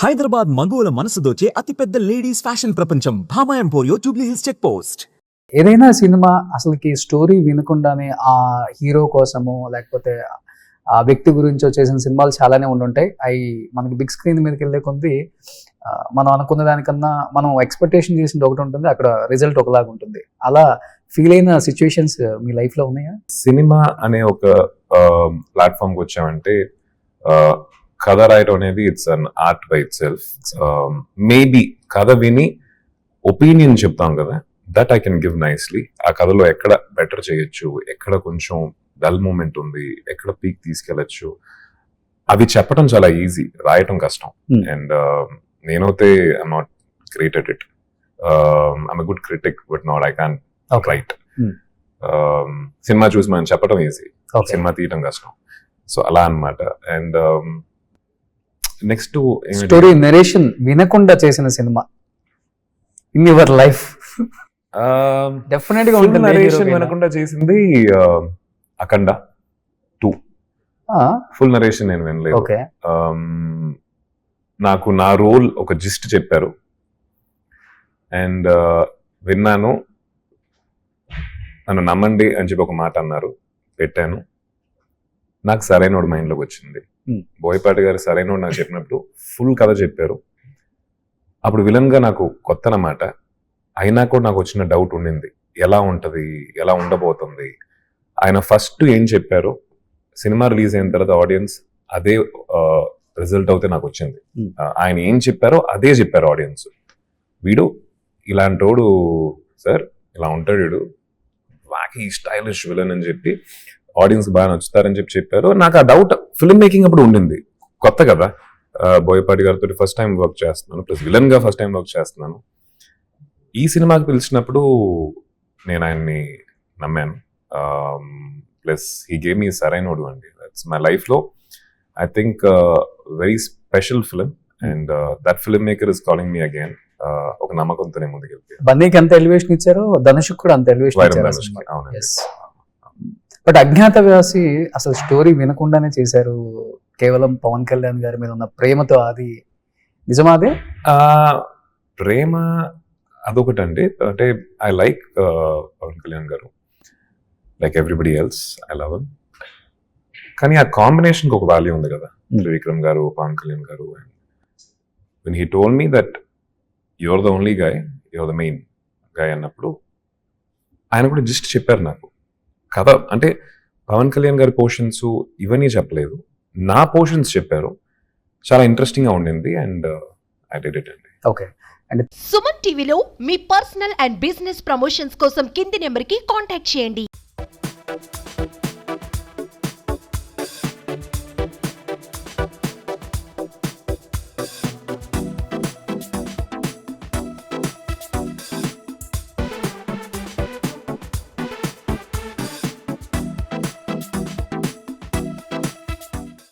హైదరాబాద్ మగువల మనసు దోచే అతిపెద్ద లేడీస్ ఫ్యాషన్ ప్రపంచం Bhama Emporio Jubilee Hills check post. ఏదైనా సినిమా అసలుకి స్టోరీ వినకుండానే ఆ హీరో కోసమో లేకపోతే ఆ వ్యక్తి గురించో చేసిన సినిమాలు చాలానే ఉండుంటాయి. అవి మనకి బిగ్ స్క్రీన్ మీదకి వెళ్ళే కొద్ది మనం అనుకున్న దానికన్నా మనం ఎక్స్పెక్టేషన్ చేసింది ఒకటి ఉంటుంది, అక్కడ రిజల్ట్ ఒకలాగా ఉంటుంది. అలా ఫీల్ అయిన సిచ్యువేషన్స్ మీ లైఫ్లో ఉన్నాయా? సినిమా అనే ఒక ప్లాట్ఫామ్కి వచ్చామంటే కథ రాయటం అనేది it's an art by it self. Maybe కథ విని ఒపీనియన్ చెప్తాం కదా, that I can give nicely. ఆ కథలో ఎక్కడ బెటర్ చేయొచ్చు, ఎక్కడ కొంచెం డల్ మూమెంట్ ఉంది, ఎక్కడ పీక్ తీసుకెళ్లొచ్చు, అవి చెప్పడం చాలా ఈజీ, రాయటం కష్టం. అండ్ నేనైతే I'm not great at it. I'm a good critic but not I can write. Cinema చూసి మనం చెప్పడం ఈజీ, సినిమా తీయటం కష్టం. సో అలా అన్నమాట. అండ్ నెక్స్ట్ స్టోరీ నరేషన్ వినకుండా చేసిన cinema in your life definite గా ఉంటుంది. నరేషన్ వినకుండా చేసింది అఖండ 2. ఫుల్ నరేషన్ నేను వినలేదు. నాకు నా రోల్ ఒక జిస్ట్ చెప్పారు అండ్ విన్నాను. నన్ను నమ్మండి అని చెప్పి ఒక మాట అన్నారు, పెట్టాను. నాకు సరైనోడు మైండ్లోకి వచ్చింది. బోయపాటి గారు సరైనోడు నాకు చెప్పినప్పుడు ఫుల్ కథ చెప్పారు. అప్పుడు విలన్ గా నాకు కొత్త అన్నమాట. అయినా కూడా నాకు వచ్చిన డౌట్ ఉండింది, ఎలా ఉంటది, ఎలా ఉండబోతుంది. ఆయన ఫస్ట్ ఏం చెప్పారో సినిమా రిలీజ్ అయిన తర్వాత ఆడియన్స్ అదే రిజల్ట్ అవుతే నాకు వచ్చింది. ఆయన ఏం చెప్పారో అదే చెప్పారు ఆడియన్స్. వీడు ఇలాంటోడు సార్, ఇలా ఉంటాడు వీడు, వాకి స్టైలిష్ విలన్ అని చెప్పి ఆడియన్స్ బాగా నచ్చుతారని చెప్పారు. నాకు ఆ డౌట్ ఫిల్మ్ మేకింగ్ అప్పుడు ఉండింది, కొత్త కదా. బోయపాటి గారితో ఫస్ట్ టైం వర్క్ చేస్తున్నాను, ప్లస్ విలన్ గా ఫస్ట్ టైం వర్క్ చేస్తున్నాను. ఈ సినిమాకి పిలిచినప్పుడు నేను ఆయన్ని నమ్మాను. Plus he gave me Sarainodu అండి. దట్స్ మై లైఫ్ లో I think very special film and that film maker is calling me again. ఒక నమ్మకంతోనే ముందుకెళ్తాను. బన్నీకి ఎంత ఎలివేషన్ ఇచ్చారో ధనుష్ కూడా అంత ఎలివేషన్ ఇచ్చారు. అవునండి. బట్ అజ్ఞాతవాసి అసలు స్టోరీ వినకుండానే చేశారు, కేవలం పవన్ కళ్యాణ్ గారి మీద ఉన్న ప్రేమతో. అది నిజమా? అదే ప్రేమ అదొకటండి. అంటే ఐ లైక్ పవన్ కళ్యాణ్ గారు, like everybody else I love him. కానీ ఆ కాంబినేషన్ ఒక వాల్యూ ఉంది కదా, త్రివిక్రమ్ గారు, పవన్ కళ్యాణ్ గారు. When he told me that your the only guy, your the main guy అన్నప్పుడు ఆయన కూడా జస్ట్ చెప్పారు నాకు కథ. అంటే పవన్ కళ్యాణ్ గారి పోర్షన్స్ ఇవన్నీ చెప్పలేదు, నా పోర్షన్స్ చెప్పారు. చాలా ఇంట్రెస్టింగ్ గా ఉండింది అండ్ ఐ డిడ్ ఇట్ అండి. ఓకే. అండ్ సుమన్ టీవీలో మీ పర్సనల్ అండ్ బిజినెస్ ప్రమోషన్స్ కోసం కింది నెంబర్కి కాంటాక్ట్ చేయండి.